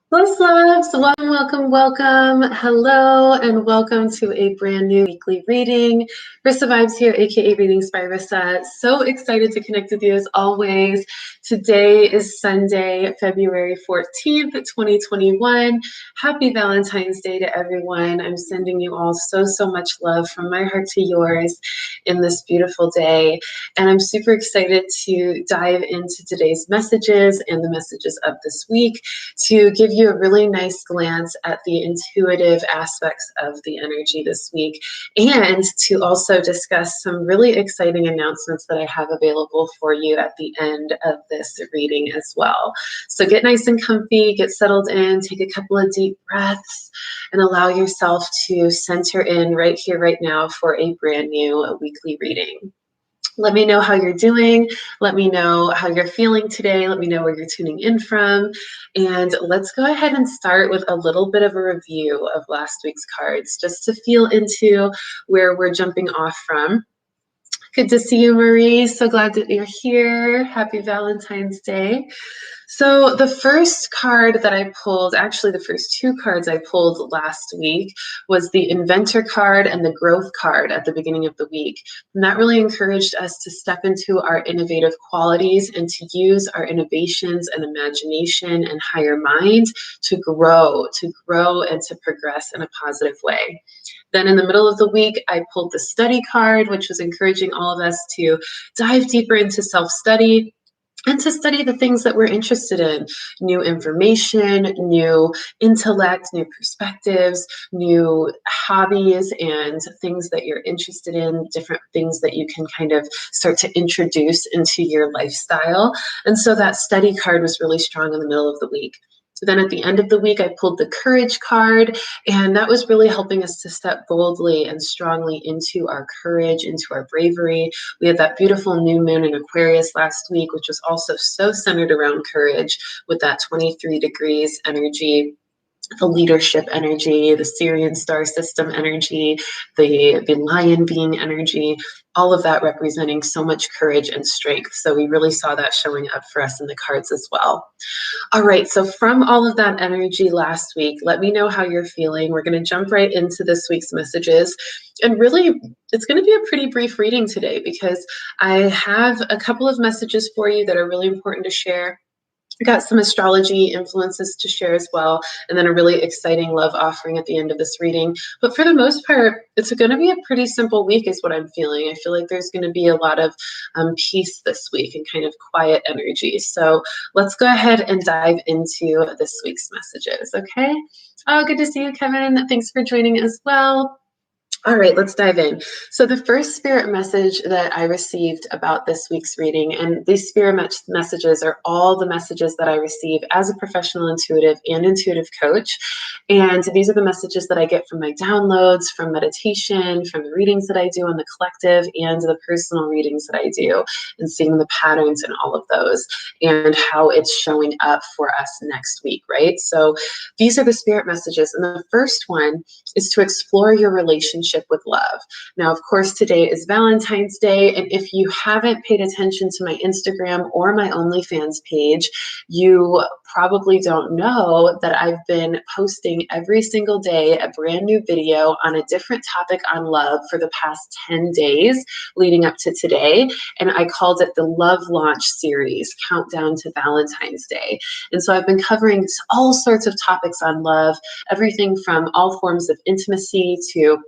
Bless loves, welcome. Hello, and welcome to a brand new weekly reading. Rissa Vibes here, aka Readings by Rissa. So excited to connect with you as always. Today is Sunday, February 14th, 2021. Happy Valentine's Day to everyone. I'm sending you all so much love from my heart to yours in this beautiful day. And I'm super excited to dive into today's messages and the messages of this week to give you a really nice glance at the intuitive aspects of the energy this week, and to also discuss some really exciting announcements that I have available for you at the end of this reading as well. So get nice and comfy, get settled in, take a couple of deep breaths, and allow yourself to center in right here, right now for a brand new weekly reading. Let me know how you're doing. Let me know how you're feeling today. Let me know where you're tuning in from. And let's go ahead and start with a little bit of a review of last week's cards, just to feel into where we're jumping off from. Good to see you, Marie. So glad that you're here. Happy Valentine's Day. So the first card that I pulled, actually the first two cards I pulled last week, was the Inventor card and the Growth card at the beginning of the week. And that really encouraged us to step into our innovative qualities and to use our innovations and imagination and higher mind to grow and to progress in a positive way. Then in the middle of the week, I pulled the Study card, which was encouraging all of us to dive deeper into self-study and to study the things that we're interested in: new information, new intellect, new perspectives, new hobbies, and things that you're interested in, different things that you can kind of start to introduce into your lifestyle. And so that Study card was really strong in the middle of the week. So then at the end of the week, I pulled the Courage card, and that was really helping us to step boldly and strongly into our courage, into our bravery. We had that beautiful new moon in Aquarius last week, which was also so centered around courage, with that 23 degrees energy, the leadership energy, the Syrian star system energy, the lion being energy, all of that representing so much courage and strength. So we really saw that showing up for us in the cards as well. All right, so from all of that energy last week, let me know how you're feeling. We're going to jump right into this week's messages. And really, it's going to be a pretty brief reading today because I have a couple of messages for you that are really important to share. I got some astrology influences to share as well, and then a really exciting love offering at the end of this reading. But for the most part, it's going to be a pretty simple week is what I'm feeling. I feel like there's going to be a lot of peace this week and kind of quiet energy. So let's go ahead and dive into this week's messages, okay? Oh, good to see you, Kevin. Thanks for joining as well. All right, let's dive in. So the first spirit message that I received about this week's reading, and these spirit messages are all the messages that I receive as a professional intuitive and intuitive coach. And these are the messages that I get from my downloads, from meditation, from the readings that I do on the collective, and the personal readings that I do, and seeing the patterns in all of those and how it's showing up for us next week, right? So these are the spirit messages. And the first one is to explore your relationship with love. Now, of course, today is Valentine's Day, and if you haven't paid attention to my Instagram or my OnlyFans page, you probably don't know that I've been posting every single day a brand new video on a different topic on love for the past 10 days leading up to today, and I called it the Love Launch Series, Countdown to Valentine's Day. And so I've been covering all sorts of topics on love, everything from all forms of intimacy to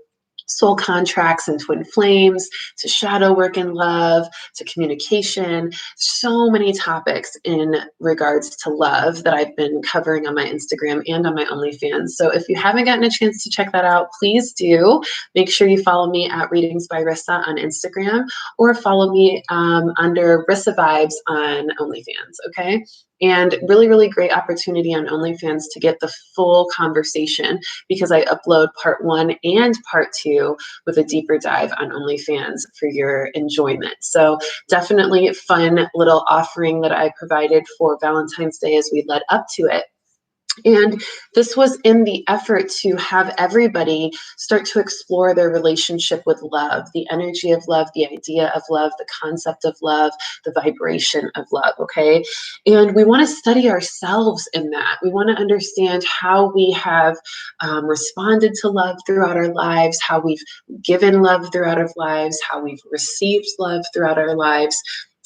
soul contracts and twin flames, to shadow work in love, to communication, so many topics in regards to love that I've been covering on my Instagram and on my OnlyFans. So if you haven't gotten a chance to check that out, please do. Make sure you follow me at Readings by Rissa on Instagram, or follow me under Rissa Vibes on OnlyFans, okay? And really great opportunity on OnlyFans to get the full conversation, because I upload part 1 and part 2 with a deeper dive on OnlyFans for your enjoyment. So definitely a fun little offering that I provided for Valentine's Day as we led up to it. And this was in the effort to have everybody start to explore their relationship with love, the energy of love, the idea of love, the concept of love, the vibration of love, okay? And we want to study ourselves in that. We want to understand how we have responded to love throughout our lives, how we've given love throughout our lives, how we've received love throughout our lives,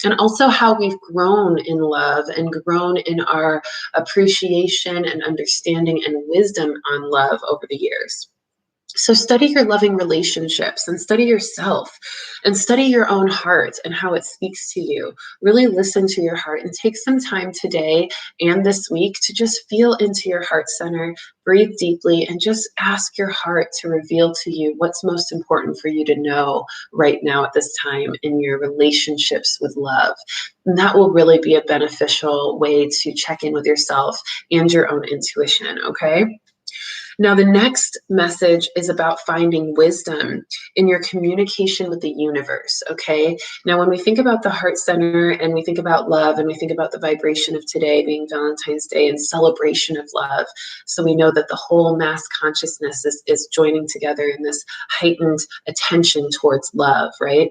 and also how we've grown in love and grown in our appreciation and understanding and wisdom on love over the years. So study your loving relationships and study yourself and study your own heart and how it speaks to you. Really listen to your heart and take some time today and this week to just feel into your heart center, breathe deeply, and just ask your heart to reveal to you what's most important for you to know right now at this time in your relationships with love. And that will really be a beneficial way to check in with yourself and your own intuition, okay? Now, the next message is about finding wisdom in your communication with the universe, okay? Now, when we think about the heart center and we think about love and we think about the vibration of today being Valentine's Day and celebration of love, so we know that the whole mass consciousness is joining together in this heightened attention towards love, right?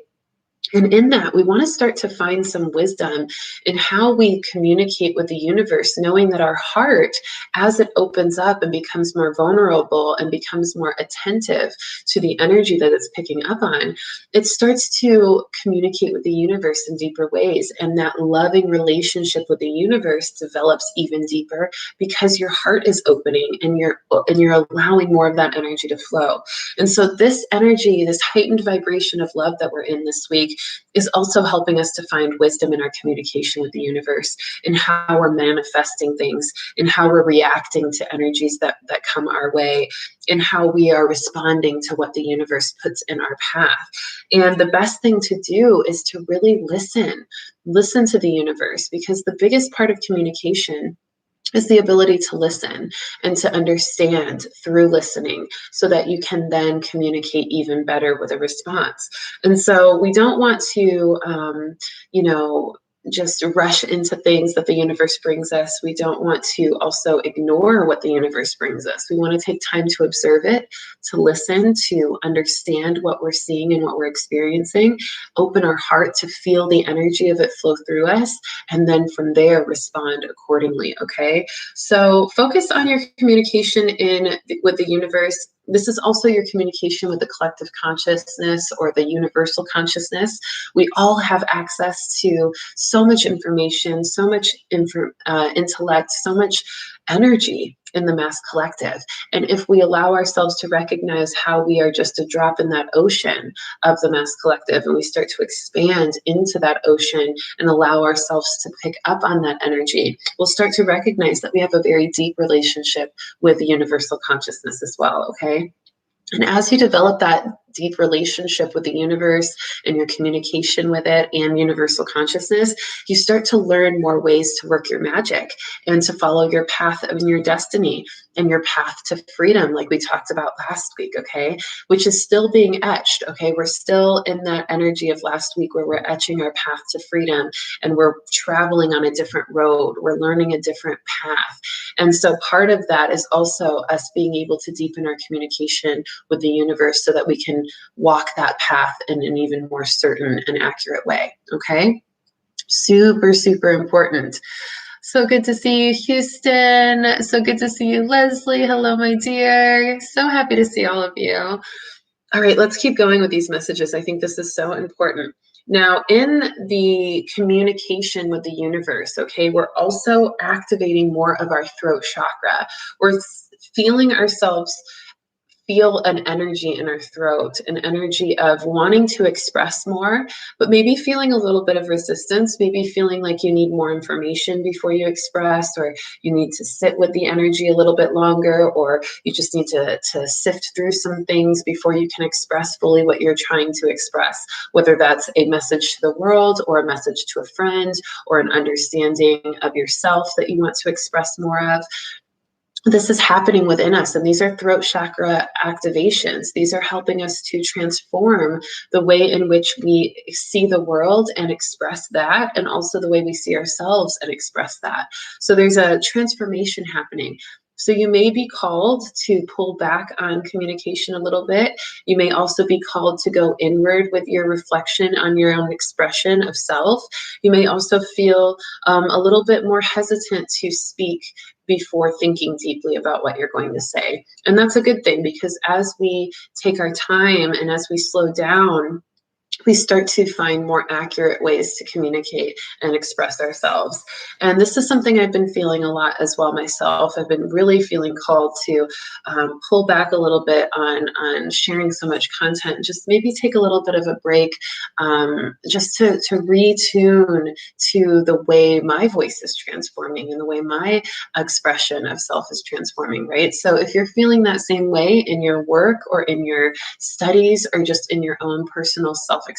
And in that, we want to start to find some wisdom in how we communicate with the universe, knowing that our heart, as it opens up and becomes more vulnerable and becomes more attentive to the energy that it's picking up on, it starts to communicate with the universe in deeper ways. And that loving relationship with the universe develops even deeper because your heart is opening and you're allowing more of that energy to flow. And so this energy, this heightened vibration of love that we're in this week, is also helping us to find wisdom in our communication with the universe, in how we're manifesting things, in how we're reacting to energies that come our way, in how we are responding to what the universe puts in our path. And the best thing to do is to really listen to the universe, because the biggest part of communication is the ability to listen and to understand through listening so that you can then communicate even better with a response. And so we don't want to, just rush into things that the universe brings us. We don't want to also ignore what the universe brings us. We want to take time to observe it, to listen, to understand what we're seeing and what we're experiencing, open our heart to feel the energy of it flow through us, and then from there respond accordingly, okay? So focus on your communication with the universe. This is also your communication with the collective consciousness or the universal consciousness. We all have access to so much information, so much intellect, so much energy in the mass collective. And if we allow ourselves to recognize how we are just a drop in that ocean of the mass collective, and we start to expand into that ocean and allow ourselves to pick up on that energy, we'll start to recognize that we have a very deep relationship with the universal consciousness as well, okay? And as you develop that deep relationship with the universe and your communication with it and universal consciousness, you start to learn more ways to work your magic and to follow your path and your destiny and your path to freedom, like we talked about last week, okay? Which is still being etched, okay? We're still in that energy of last week where we're etching our path to freedom and we're traveling on a different road. We're learning a different path. And so part of that is also us being able to deepen our communication with the universe so that we can walk that path in an even more certain and accurate way, okay? Super, super important. So good to see you, Houston. So good to see you, Leslie. Hello, my dear. So happy to see all of you. All right, let's keep going with these messages. I think this is so important. Now, in the communication with the universe, okay, we're also activating more of our throat chakra. We're feeling ourselves feel an energy in our throat, an energy of wanting to express more, but maybe feeling a little bit of resistance, maybe feeling like you need more information before you express, or you need to sit with the energy a little bit longer, or you just need to sift through some things before you can express fully what you're trying to express, whether that's a message to the world or a message to a friend or an understanding of yourself that you want to express more of. This is happening within us, and these are throat chakra activations. These are helping us to transform the way in which we see the world and express that, and also the way we see ourselves and express that. So there's a transformation happening. So you may be called to pull back on communication a little bit. You may also be called to go inward with your reflection on your own expression of self. You may also feel a little bit more hesitant to speak before thinking deeply about what you're going to say. And that's a good thing, because as we take our time and as we slow down, we start to find more accurate ways to communicate and express ourselves. And this is something I've been feeling a lot as well myself. I've been really feeling called to pull back a little bit on sharing so much content, just maybe take a little bit of a break, just to retune to the way my voice is transforming and the way my expression of self is transforming, right? So if you're feeling that same way in your work or in your studies or just in your own personal self-expression,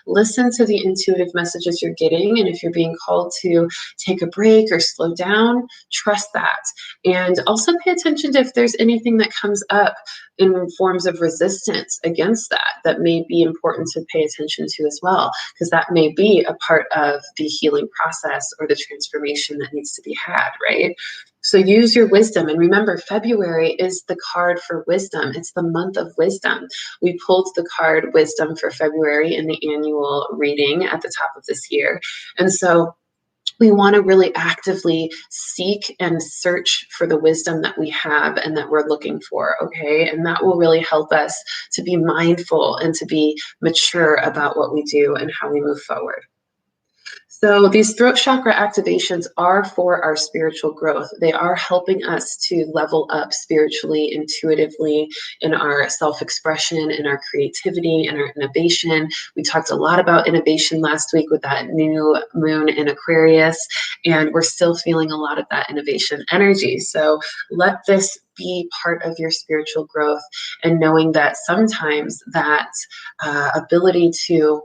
listen to the intuitive messages you're getting. And if you're being called to take a break or slow down, trust that. And also pay attention to if there's anything that comes up in forms of resistance against that may be important to pay attention to as well, because that may be a part of the healing process or the transformation that needs to be had, right? So use your wisdom. And remember, February is the card for wisdom. It's the month of wisdom. We pulled the card wisdom for February in the annual reading at the top of this year. And so we want to really actively seek and search for the wisdom that we have and that we're looking for, okay? And that will really help us to be mindful and to be mature about what we do and how we move forward. So these throat chakra activations are for our spiritual growth. They are helping us to level up spiritually, intuitively, in our self-expression, in our creativity, and our innovation. We talked a lot about innovation last week with that new moon in Aquarius, and we're still feeling a lot of that innovation energy. So let this be part of your spiritual growth, and knowing that sometimes that ability to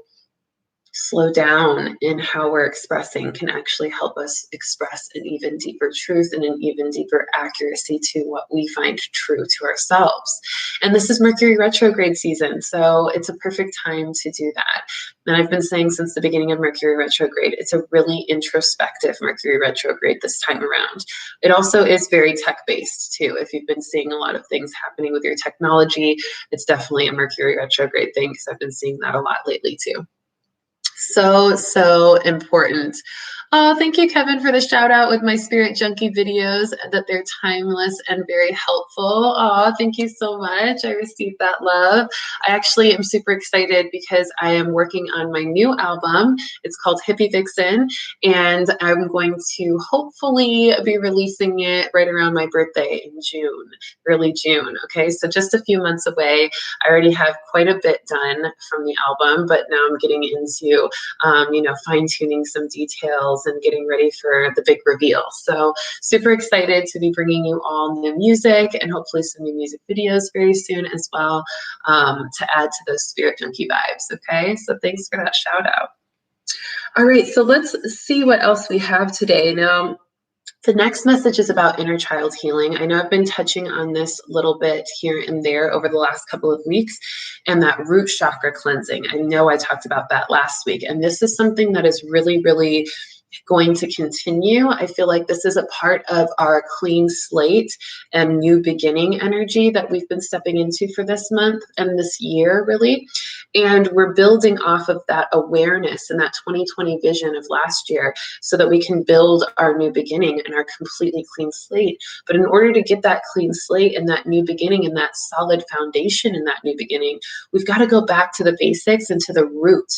slow down in how we're expressing can actually help us express an even deeper truth and an even deeper accuracy to what we find true to ourselves. And this is Mercury retrograde season, so it's a perfect time to do that. And I've been saying since the beginning of Mercury retrograde, it's a really introspective Mercury retrograde this time around. It also is very tech-based too. If you've been seeing a lot of things happening with your technology, it's definitely a Mercury retrograde thing, because I've been seeing that a lot lately too. So important. Oh, thank you, Kevin, for the shout out with my Spirit Junkie videos, that they're timeless and very helpful. Oh, thank you so much. I received that love. I actually am super excited because I am working on my new album. It's called Hippie Vixen, and I'm going to hopefully be releasing it right around my birthday in June, early June. Okay, so just a few months away. I already have quite a bit done from the album, but now I'm getting into fine-tuning some details and getting ready for the big reveal. So super excited to be bringing you all new music and hopefully some new music videos very soon as well, to add to those Spirit Junkie vibes. Okay, so thanks for that shout out. All right, so let's see what else we have today. Now, the next message is about inner child healing. I know I've been touching on this a little bit here and there over the last couple of weeks, and that root chakra cleansing. I know I talked about that last week, and this is something that is really, really going to continue. I feel like this is a part of our clean slate and new beginning energy that we've been stepping into for this month and this year, really. And we're building off of that awareness and that 2020 vision of last year so that we can build our new beginning and our completely clean slate. But in order to get that clean slate and that new beginning and that solid foundation in that new beginning, we've got to go back to the basics and to the root,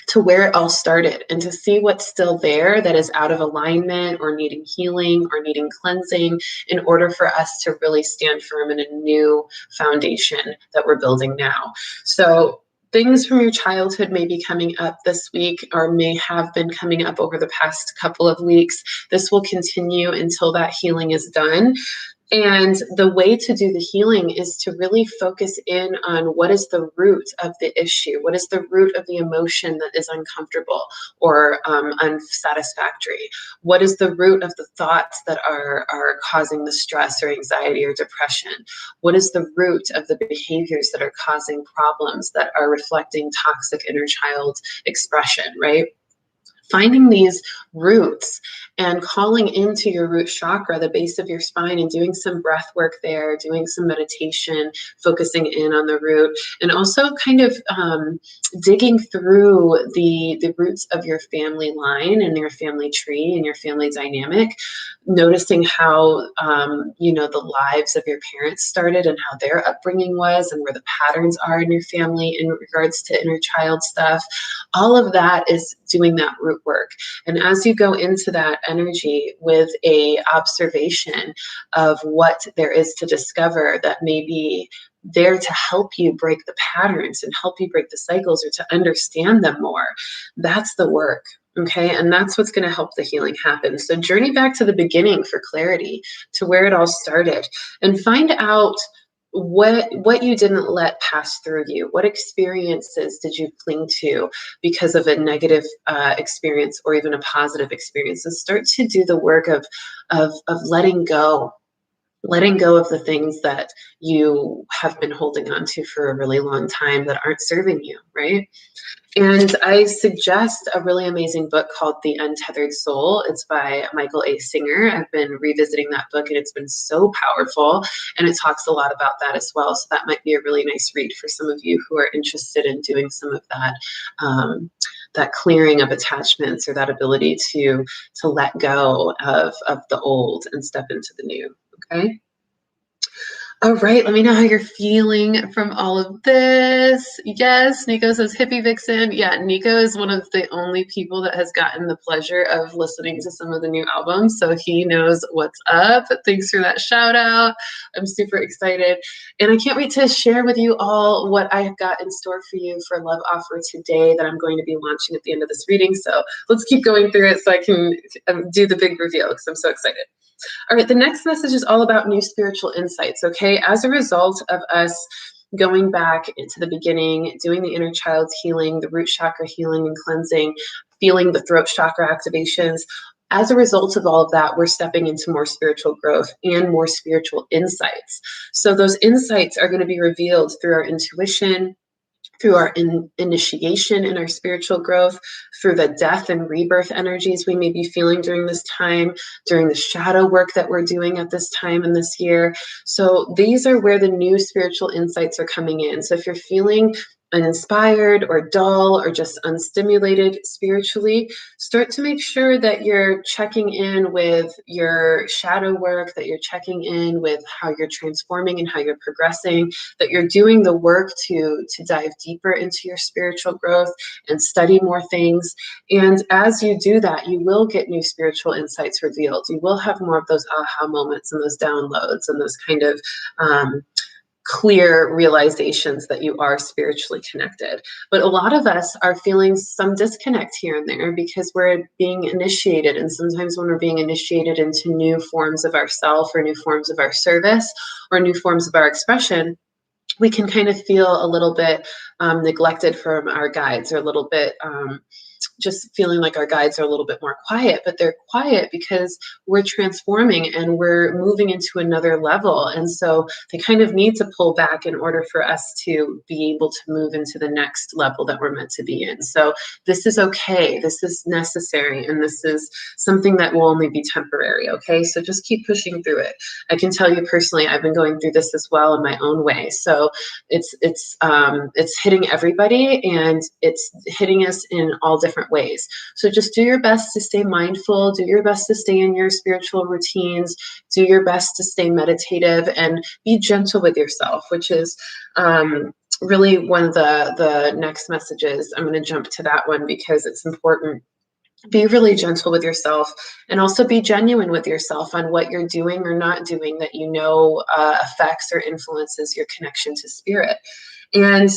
to where it all started, and to see what's still there that is out of alignment or needing healing or needing cleansing, in order for us to really stand firm in a new foundation that we're building now. So things from your childhood may be coming up this week, or may have been coming up over the past couple of weeks. This will continue until that healing is done. And the way to do the healing is to really focus in on what is the root of the issue. What is the root of the emotion that is uncomfortable or unsatisfactory? What is the root of the thoughts that are causing the stress or anxiety or depression? What is the root of the behaviors that are causing problems, that are reflecting toxic inner child expression, right? finding these roots and calling into your root chakra, the base of your spine, and doing some breath work there, doing some meditation, focusing in on the root, and also kind of digging through the roots of your family line and your family tree and your family dynamic, noticing how the lives of your parents started and how their upbringing was and where the patterns are in your family in regards to inner child stuff. All of that is doing that root work. And as you go into that energy with a observation of what there is to discover that may be there to help you break the patterns and help you break the cycles or to understand them more, that's the work. Okay, and that's what's going to help the healing happen. So journey back to the beginning for clarity, to where it all started, and find out what you didn't let pass through you. What experiences did you cling to because of a negative experience or even a positive experience, and start to do the work of letting go of the things that you have been holding on to for a really long time that aren't serving you, right? And I suggest a really amazing book called The Untethered Soul. It's by Michael A. Singer. I've been revisiting that book and it's been so powerful. And it talks a lot about that as well. So that might be a really nice read for some of you who are interested in doing some of that, that clearing of attachments or that ability to let go of the old and step into the new. Okay. All right, let me know how you're feeling from all of this. Yes, Nico says hippie vixen. Yeah, Nico is one of the only people that has gotten the pleasure of listening to some of the new albums, so he knows what's up. Thanks for that shout out. I'm super excited. And I can't wait to share with you all what I have got in store for you for Love Offer today that I'm going to be launching at the end of this reading. So let's keep going through it so I can do the big reveal because I'm so excited. All right, the next message is all about new spiritual insights, okay? As a result of us going back into the beginning, doing the inner child's healing, the root chakra healing and cleansing, feeling the throat chakra activations, as a result of all of that, we're stepping into more spiritual growth and more spiritual insights. So those insights are going to be revealed through our intuition, through our initiation in our spiritual growth, through the death and rebirth energies we may be feeling during this time, during the shadow work that we're doing at this time in this year. So these are where the new spiritual insights are coming in. So if you're feeling uninspired or dull or just unstimulated spiritually, start to make sure that you're checking in with your shadow work, that you're checking in with how you're transforming and how you're progressing, that you're doing the work to dive deeper into your spiritual growth and study more things. And as you do that, you will get new spiritual insights revealed. You will have more of those aha moments and those downloads and those kind of clear realizations that you are spiritually connected. But a lot of us are feeling some disconnect here and there because we're being initiated. And sometimes when we're being initiated into new forms of ourself or new forms of our service or new forms of our expression, we can kind of feel a little bit neglected from our guides, or a little bit just feeling like our guides are a little bit more quiet, but they're quiet because we're transforming and we're moving into another level. And so they kind of need to pull back in order for us to be able to move into the next level that we're meant to be in. So this is okay. This is necessary. And this is something that will only be temporary. Okay. So just keep pushing through it. I can tell you personally, I've been going through this as well in my own way. So it's hitting everybody, and it's hitting us in all different ways. So just do your best to stay mindful, do your best to stay in your spiritual routines, do your best to stay meditative, and be gentle with yourself, which is really one of the next messages. I'm going to jump to that one because it's important. Be really gentle with yourself, and also be genuine with yourself on what you're doing or not doing that you know affects or influences your connection to spirit. And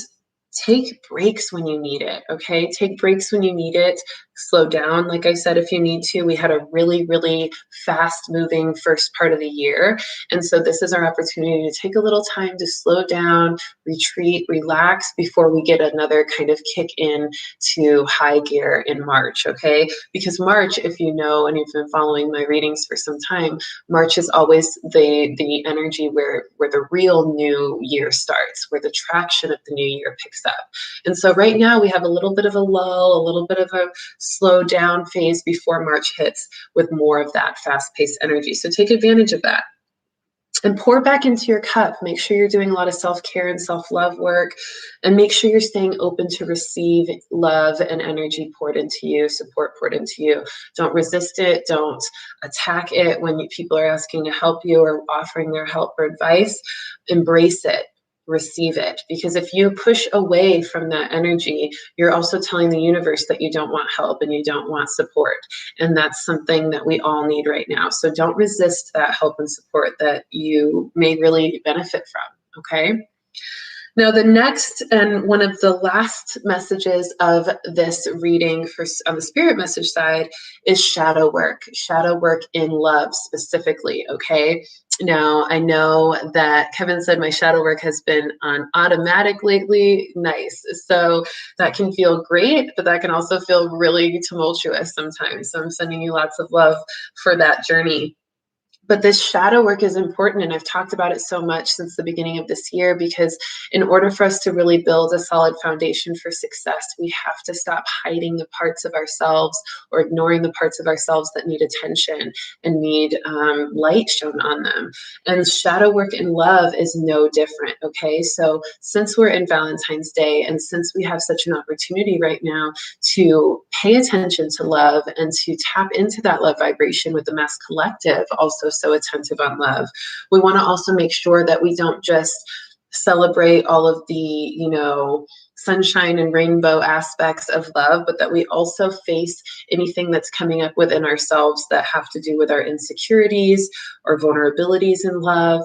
take breaks when you need it, okay? Take breaks when you need it. Slow down, like I said, if you need to. We had a really, really fast-moving first part of the year, and so this is our opportunity to take a little time to slow down, retreat, relax before we get another kind of kick in to high gear in March, okay? Because March, if you know, and you've been following my readings for some time, March is always the energy where the real new year starts, where the traction of the new year picks up. And so right now we have a little bit of a lull, a little bit of a slow down phase before March hits with more of that fast-paced energy. So take advantage of that. And pour back into your cup. Make sure you're doing a lot of self-care and self-love work, and make sure you're staying open to receive love and energy poured into you, support poured into you. Don't resist it. Don't attack it when people are asking to help you or offering their help or advice. Embrace it. Receive it. Because if you push away from that energy, you're also telling the universe that you don't want help and you don't want support. And that's something that we all need right now. So don't resist that help and support that you may really benefit from. Okay. Now, the next and one of the last messages of this reading on the spirit message side is shadow work in love specifically. Okay. Now, I know that Kevin said my shadow work has been on automatic lately. Nice. So that can feel great, but that can also feel really tumultuous sometimes. So I'm sending you lots of love for that journey. But this shadow work is important, and I've talked about it so much since the beginning of this year, because in order for us to really build a solid foundation for success, we have to stop hiding the parts of ourselves or ignoring the parts of ourselves that need attention and need light shown on them. And shadow work in love is no different, okay? So since we're in Valentine's Day, and since we have such an opportunity right now to pay attention to love and to tap into that love vibration with the Mass Collective, also so attentive on love, we want to also make sure that we don't just celebrate all of the, sunshine and rainbow aspects of love, but that we also face anything that's coming up within ourselves that have to do with our insecurities or vulnerabilities in love.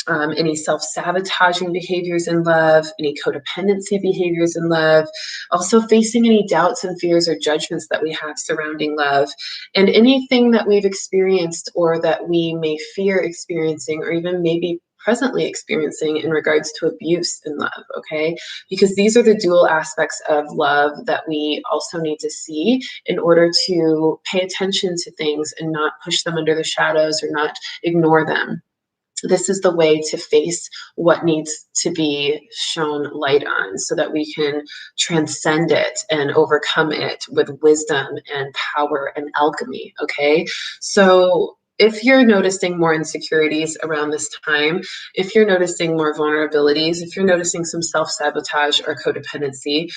Any self-sabotaging behaviors in love, any codependency behaviors in love, also facing any doubts and fears or judgments that we have surrounding love, and anything that we've experienced or that we may fear experiencing, or even maybe presently experiencing in regards to abuse in love, okay? Because these are the dual aspects of love that we also need to see in order to pay attention to things and not push them under the shadows or not ignore them. This is the way to face what needs to be shown light on, so that we can transcend it and overcome it with wisdom and power and alchemy, okay? So if you're noticing more insecurities around this time, if you're noticing more vulnerabilities, if you're noticing some self-sabotage or codependency,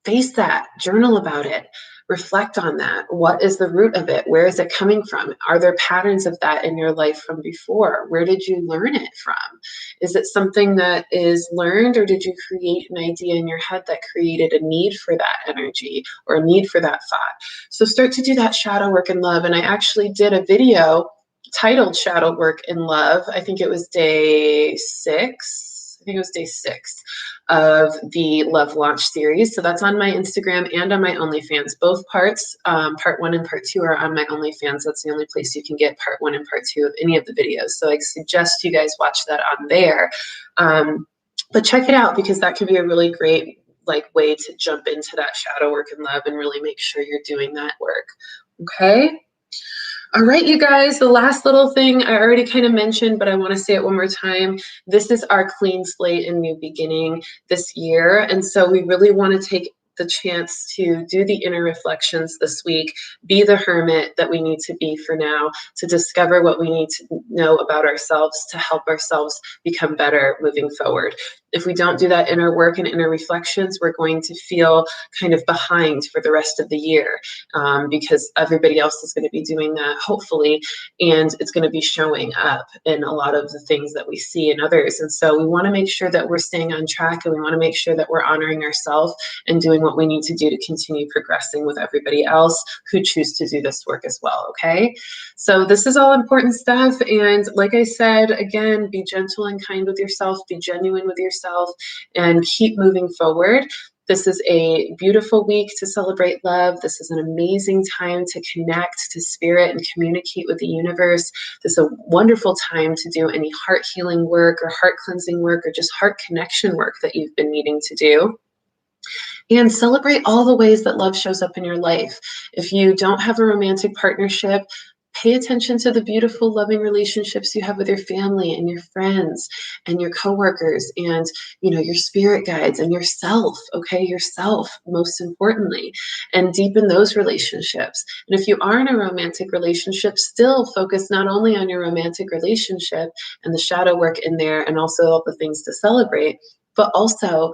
face that, journal about it, reflect on that. What is the root of it? Where is it coming from? Are there patterns of that in your life from before? Where did you learn it from? Is it something that is learned, or did you create an idea in your head that created a need for that energy or a need for that thought? So start to do that shadow work in love. And I actually did a video titled Shadow Work in Love. I think it was day 6. Of the Love Launch series. So that's on my Instagram and on my OnlyFans. Both parts, part 1 and part 2, are on my OnlyFans. That's the only place you can get part 1 and part 2 of any of the videos. So I suggest you guys watch that on there. But check it out, because that could be a really great way to jump into that shadow work in love and really make sure you're doing that work. Okay. All right, you guys, the last little thing I already kind of mentioned, but I want to say it one more time. This is our clean slate and new beginning this year. And so we really want to take the chance to do the inner reflections this week, be the hermit that we need to be for now, to discover what we need to know about ourselves, to help ourselves become better moving forward. If we don't do that inner work and inner reflections, we're going to feel kind of behind for the rest of the year, because everybody else is going to be doing that, hopefully, and it's going to be showing up in a lot of the things that we see in others. And so we want to make sure that we're staying on track, and we want to make sure that we're honoring ourselves and doing what we need to do to continue progressing with everybody else who choose to do this work as well, okay? So this is all important stuff, and like I said, again, be gentle and kind with yourself, be genuine with yourself, and keep moving forward. This is a beautiful week to celebrate love. This is an amazing time to connect to spirit and communicate with the universe. This is a wonderful time to do any heart healing work or heart cleansing work or just heart connection work that you've been needing to do. And celebrate all the ways that love shows up in your life. If you don't have a romantic partnership, Pay attention to the beautiful, loving relationships you have with your family and your friends and your coworkers and, your spirit guides and yourself, okay? Yourself, most importantly, and deepen those relationships. And if you are in a romantic relationship, still focus not only on your romantic relationship and the shadow work in there and also all the things to celebrate, but also,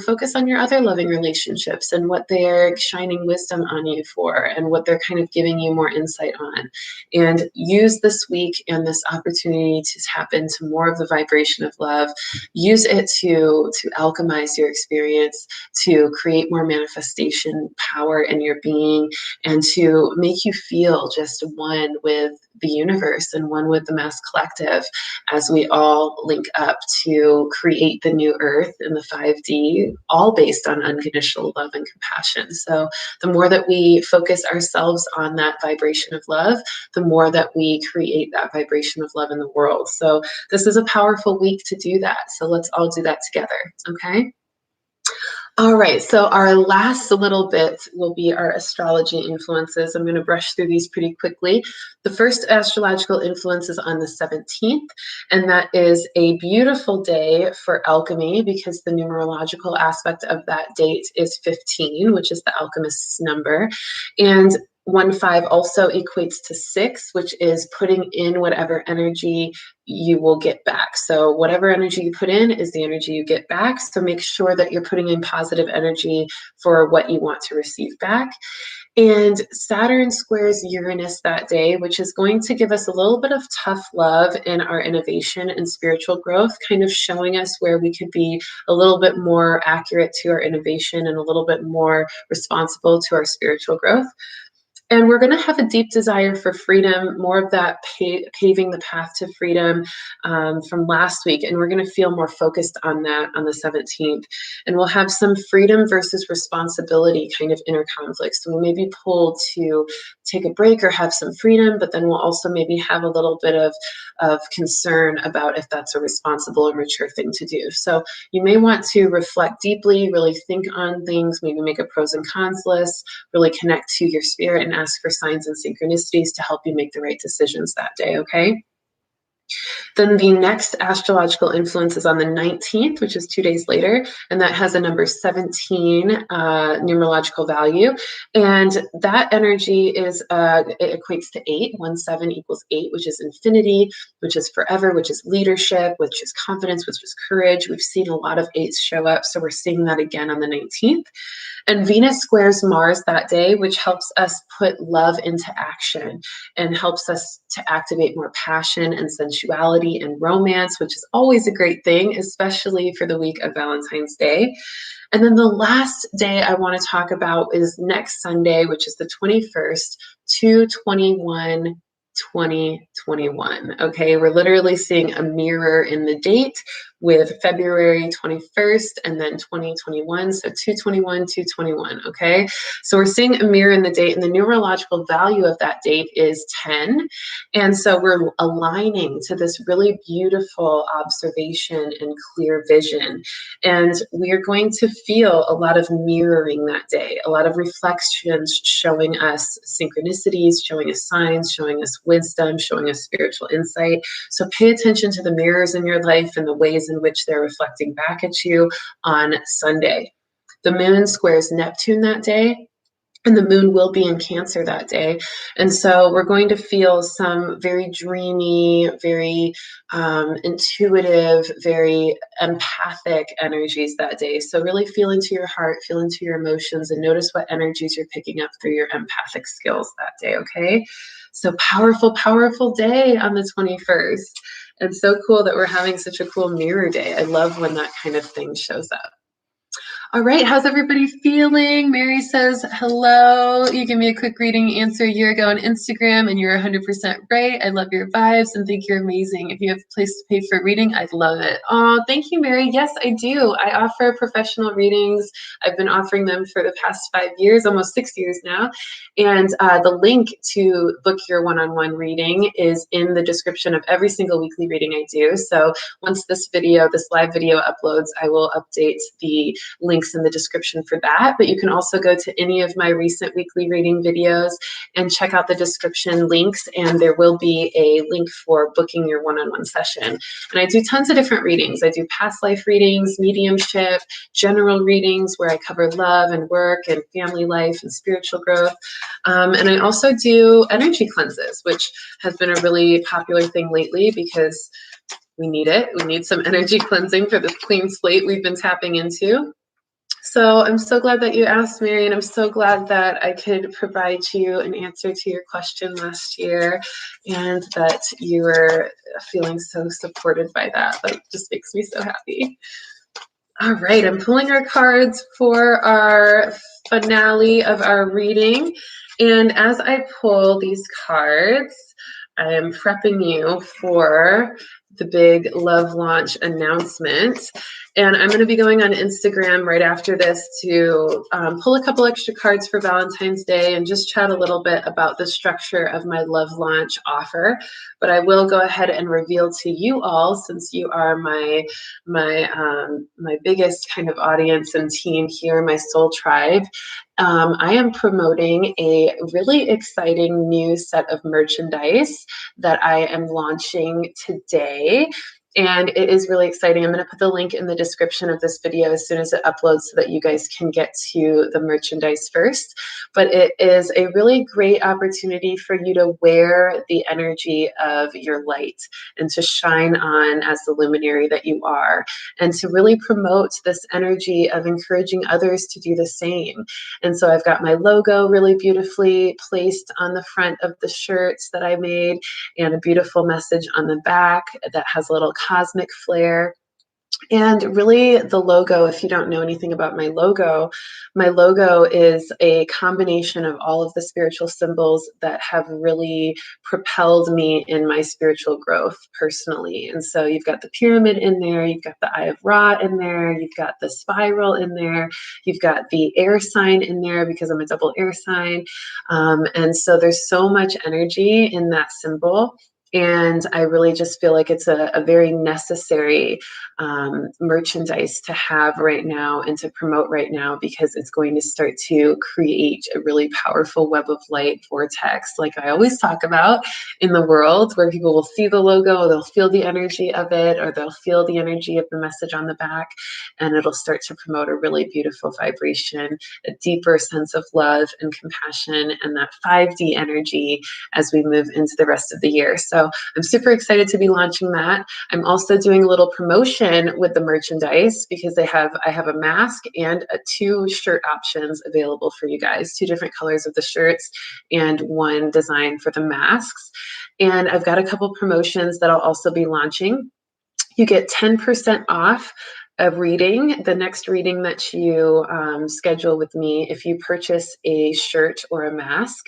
focus on your other loving relationships and what they're shining wisdom on you for and what they're kind of giving you more insight on. And use this week and this opportunity to tap into more of the vibration of love. Use it to alchemize your experience, to create more manifestation power in your being, and to make you feel just one with the universe and one with the mass collective as we all link up to create the new earth in the 5D, all based on unconditional love and compassion. So the more that we focus ourselves on that vibration of love, the more that we create that vibration of love in the world. So this is a powerful week to do that. So let's all do that together, okay? All right, so our last little bit will be our astrology influences. I'm going to brush through these pretty quickly. The first astrological influence is on the 17th, and that is a beautiful day for alchemy because the numerological aspect of that date is 15, which is the alchemist's number. And 1-5 also equates to 6, which is putting in whatever energy you will get back. So whatever energy you put in is the energy you get back. So make sure that you're putting in positive energy for what you want to receive back. And Saturn squares Uranus that day, which is going to give us a little bit of tough love in our innovation and spiritual growth, kind of showing us where we could be a little bit more accurate to our innovation and a little bit more responsible to our spiritual growth. And we're going to have a deep desire for freedom, more of that paving the path to freedom from last week. And we're going to feel more focused on that on the 17th. And we'll have some freedom versus responsibility kind of inner conflicts. So we may be pulled to take a break or have some freedom, but then we'll also maybe have a little bit of concern about if that's a responsible or mature thing to do. So you may want to reflect deeply, really think on things, maybe make a pros and cons list, really connect to your spirit and ask for signs and synchronicities to help you make the right decisions that day, okay? Then the next astrological influence is on the 19th, which is 2 days later, and that has a number 17 numerological value. And that energy is, it equates to 8. 1-7 equals 8, which is infinity, which is forever, which is leadership, which is confidence, which is courage. We've seen a lot of 8s show up, so we're seeing that again on the 19th. And Venus squares Mars that day, which helps us put love into action and helps us to activate more passion and sensuality and romance, which is always a great thing, especially for the week of Valentine's Day. And then the last day I want to talk about is next Sunday, which is the 21st, 2/21/2021. Okay, we're literally seeing a mirror in the date with February 21st and then 2021. So 2/21/2/21. Okay, so we're seeing a mirror in the date, and the numerological value of that date is 10. And so we're aligning to this really beautiful observation and clear vision. And we are going to feel a lot of mirroring that day, a lot of reflections showing us synchronicities, showing us signs, showing us wisdom, showing us spiritual insight. So pay attention to the mirrors in your life and the ways in which they're reflecting back at you on Sunday. The moon squares Neptune that day, and the moon will be in Cancer that day. And so we're going to feel some very dreamy, very intuitive, very empathic energies that day. So really feel into your heart, feel into your emotions, and notice what energies you're picking up through your empathic skills that day, okay? So powerful, powerful day on the 21st. And so cool that we're having such a cool mirror day. I love when that kind of thing shows up. All right, how's everybody feeling? Mary says, hello. You give me a quick reading answer a year ago on Instagram, and you're 100% right. I love your vibes and think you're amazing. If you have a place to pay for a reading, I'd love it. Oh, thank you, Mary. Yes, I do. I offer professional readings. I've been offering them for the past 5 years, almost 6 years now. And the link to book your one-on-one reading is in the description of every single weekly reading I do. So once this live video uploads, I will update the links links in the description for that, but you can also go to any of my recent weekly reading videos and check out the description links, and there will be a link for booking your one-on-one session. And I do tons of different readings. I do past life readings, mediumship, general readings where I cover love and work and family life and spiritual growth. And I also do energy cleanses, which has been a really popular thing lately because we need it. We need some energy cleansing for this clean slate we've been tapping into. So I'm so glad that you asked, Mary, and I'm so glad that I could provide you an answer to your question last year and that you were feeling so supported by that. That just makes me so happy. All right, I'm pulling our cards for our finale of our reading. And as I pull these cards, I am prepping you for the big love launch announcement. And I'm going to be going on Instagram right after this to pull a couple extra cards for Valentine's Day and just chat a little bit about the structure of my love launch offer. But I will go ahead and reveal to you all, since you are my biggest kind of audience and team here, my soul tribe. I am promoting a really exciting new set of merchandise that I am launching today. And it is really exciting. I'm going to put the link in the description of this video as soon as it uploads so that you guys can get to the merchandise first. But it is a really great opportunity for you to wear the energy of your light and to shine on as the luminary that you are, and to really promote this energy of encouraging others to do the same. And so I've got my logo really beautifully placed on the front of the shirts that I made, and a beautiful message on the back that has a little cosmic flair. And really the logo, if you don't know anything about my logo is a combination of all of the spiritual symbols that have really propelled me in my spiritual growth personally. And so you've got the pyramid in there, you've got the Eye of Ra in there, you've got the spiral in there, you've got the air sign in there because I'm a double air sign. And so there's so much energy in that symbol. And I really just feel like it's a very necessary merchandise to have right now and to promote right now, because it's going to start to create a really powerful web of light vortex, like I always talk about, in the world, where people will see the logo, they'll feel the energy of it, or they'll feel the energy of the message on the back, and it'll start to promote a really beautiful vibration, a deeper sense of love and compassion, and that 5D energy as we move into the rest of the year. So I'm super excited to be launching that. I'm also doing a little promotion with the merchandise because I have a mask and 2 shirt options available for you guys, 2 different colors of the shirts and 1 design for the masks. And I've got a couple promotions that I'll also be launching. You get 10% off a reading, the next reading that you schedule with me, if you purchase a shirt or a mask.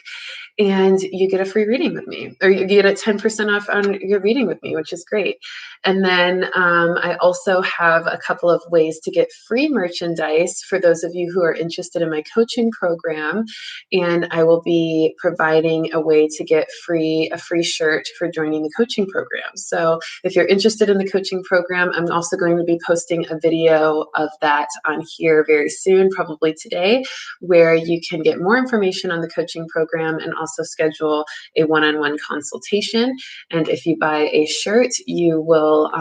And you get a free reading with me, or you get a 10% off on your reading with me, which is great. And then I also have a couple of ways to get free merchandise for those of you who are interested in my coaching program. And I will be providing a way to get a free shirt for joining the coaching program. So if you're interested in the coaching program, I'm also going to be posting a video of that on here very soon, probably today, where you can get more information on the coaching program and also schedule a one-on-one consultation. And if you buy a shirt, you will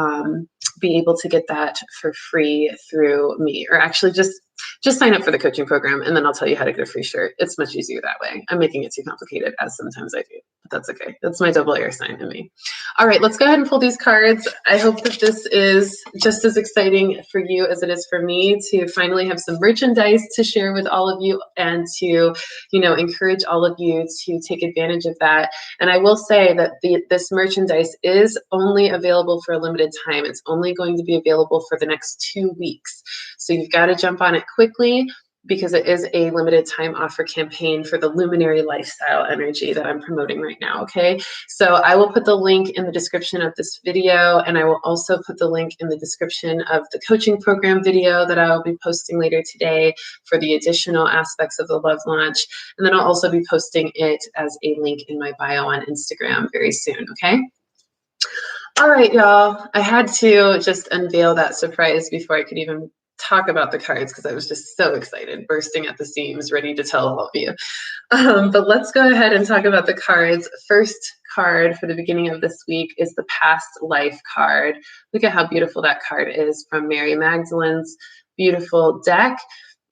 be able to get that for free through me, or actually just sign up for the coaching program and then I'll tell you how to get a free shirt. It's much easier that way. I'm making it too complicated, as sometimes I do, but that's okay. That's my double air sign in me. All right, let's go ahead and pull these cards. I hope that this is just as exciting for you as it is for me to finally have some merchandise to share with all of you and to, encourage all of you to take advantage of that. And I will say that this merchandise is only available for a limited time. It's only going to be available for the next 2 weeks. So you've got to jump on it quickly, because it is a limited time offer campaign for the luminary lifestyle energy that I'm promoting right now, okay? So I will put the link in the description of this video, and I will also put the link in the description of the coaching program video that I will be posting later today for the additional aspects of the love launch. And then I'll also be posting it as a link in my bio on Instagram very soon, okay? All right, y'all, I had to just unveil that surprise before I could even talk about the cards because I was just so excited, bursting at the seams, ready to tell all of you. But let's go ahead and talk about the cards. First card for the beginning of this week is the Past Life card. Look at how beautiful that card is from Mary Magdalene's beautiful deck.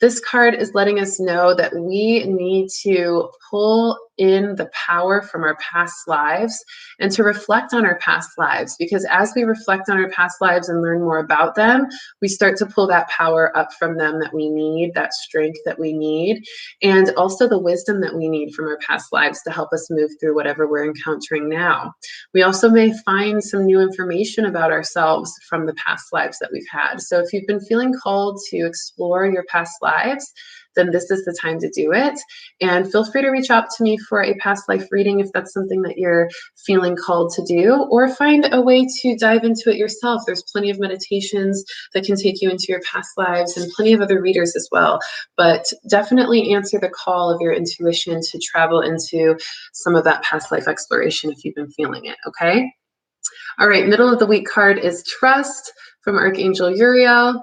This card is letting us know that we need to pull in the power from our past lives and to reflect on our past lives, because as we reflect on our past lives and learn more about them, we start to pull that power up from them that we need, that strength that we need, and also the wisdom that we need from our past lives to help us move through whatever we're encountering now. We also may find some new information about ourselves from the past lives that we've had. So if you've been feeling called to explore your past lives, then this is the time to do it. And feel free to reach out to me for a past life reading if that's something that you're feeling called to do, or find a way to dive into it yourself. There's plenty of meditations that can take you into your past lives and plenty of other readers as well. But definitely answer the call of your intuition to travel into some of that past life exploration if you've been feeling it, okay? All right, middle of the week card is Trust from Archangel Uriel.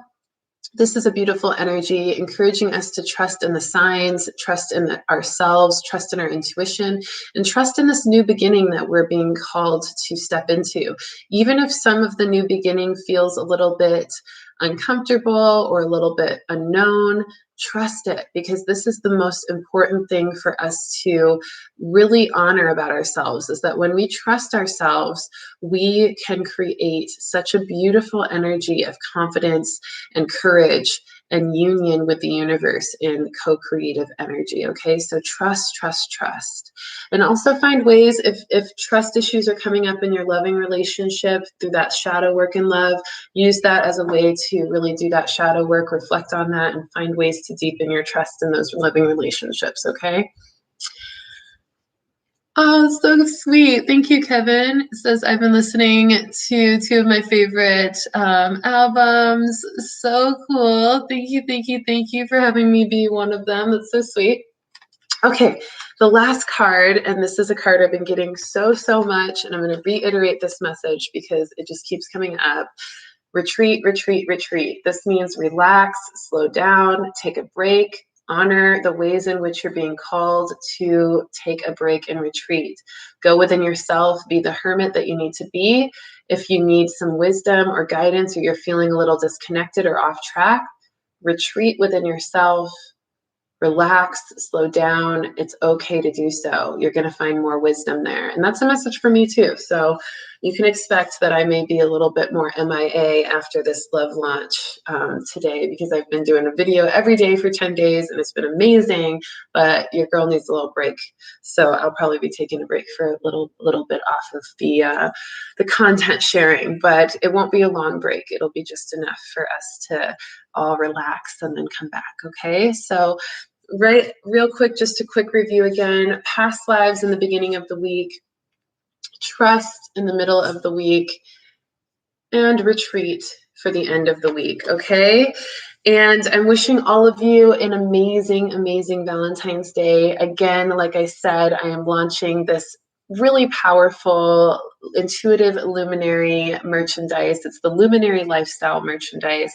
This is a beautiful energy, encouraging us to trust in the signs, trust in ourselves, trust in our intuition, and trust in this new beginning that we're being called to step into. Even if some of the new beginning feels a little bit uncomfortable or a little bit unknown, trust it, because this is the most important thing for us to really honor about ourselves, is that when we trust ourselves, we can create such a beautiful energy of confidence and courage and union with the universe in co-creative energy. Okay, so trust, trust, trust. And also find ways, if trust issues are coming up in your loving relationship through that shadow work in love, use that as a way to really do that shadow work, reflect on that, and find ways to deepen your trust in those loving relationships. Okay. Oh, so sweet. Thank you, Kevin. It says, I've been listening to two of my favorite albums. So cool. Thank you, thank you, thank you for having me be one of them. That's so sweet. Okay, the last card, and this is a card I've been getting so much, and I'm going to reiterate this message because it just keeps coming up. Retreat, retreat, retreat. This means relax, slow down, take a break. Honor the ways in which you're being called to take a break and retreat. Go within yourself, be the hermit that you need to be. If you need some wisdom or guidance, or you're feeling a little disconnected or off track, retreat within yourself, relax, slow down. It's okay to do so. You're going to find more wisdom there. And that's a message for me too. So you can expect that I may be a little bit more MIA after this love launch today, because I've been doing a video every day for 10 days and it's been amazing, but your girl needs a little break. So I'll probably be taking a break for a little bit off of the content sharing, but it won't be a long break. It'll be just enough for us to all relax and then come back. Okay. So right, real quick, just a quick review again. Past lives in the beginning of the week, trust in the middle of the week, and retreat for the end of the week, okay? And I'm wishing all of you an amazing, amazing Valentine's Day. Again, like I said, I am launching this really powerful, intuitive luminary merchandise. It's the Luminary Lifestyle merchandise.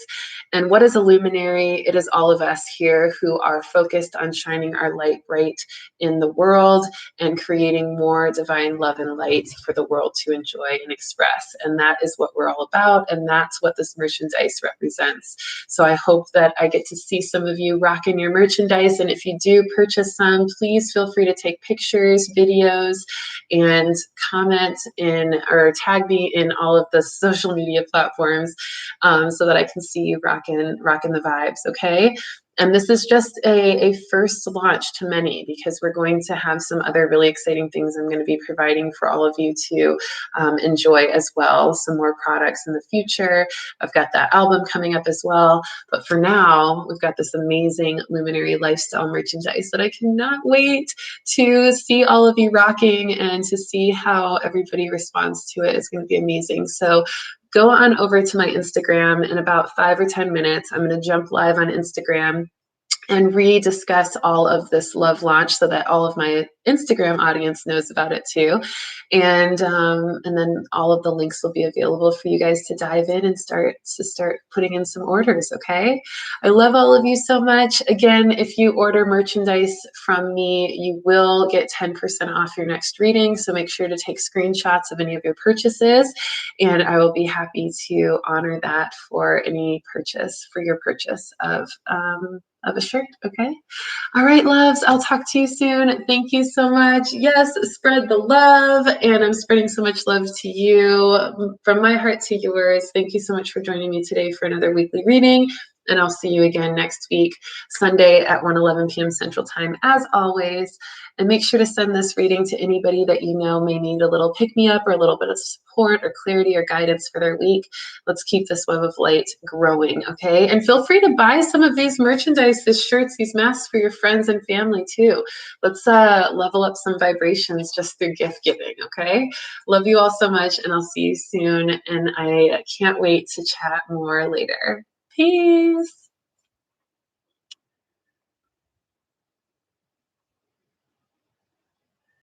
And what is a luminary? It is all of us here who are focused on shining our light bright in the world and creating more divine love and light for the world to enjoy and express. And that is what we're all about. And that's what this merchandise represents. So I hope that I get to see some of you rocking your merchandise. And if you do purchase some, please feel free to take pictures, videos, and comment in or tag me in all of the social media platforms so that I can see you rocking the vibes, okay? And this is just a first launch to many, because we're going to have some other really exciting things I'm going to be providing for all of you to enjoy as well. Some more products in the future. I've got that album coming up as well. But for now, we've got this amazing Luminary Lifestyle merchandise that I cannot wait to see all of you rocking and to see how everybody responds to it. It's going to be amazing. So go on over to my Instagram in about 5 or 10 minutes. I'm going to jump live on Instagram and rediscuss all of this love launch so that all of my Instagram audience knows about it too. And then all of the links will be available for you guys to dive in and start putting in some orders. Okay. I love all of you so much. Again, if you order merchandise from me, you will get 10% off your next reading. So make sure to take screenshots of any of your purchases, and I will be happy to honor that for any purchase, for your purchase of a shirt. Okay. All right, loves, I'll talk to you soon. Thank you so much. Yes, spread the love, and I'm spreading so much love to you from my heart to yours. Thank you so much for joining me today for another weekly reading, and I'll see you again next week, Sunday at 1:11 p.m. Central Time, as always. And make sure to send this reading to anybody that you know may need a little pick-me-up or a little bit of support or clarity or guidance for their week. Let's keep this web of light growing, okay? And feel free to buy some of these merchandise, these shirts, these masks for your friends and family too. Let's level up some vibrations just through gift giving, okay? Love you all so much, and I'll see you soon. And I can't wait to chat more later. Peace.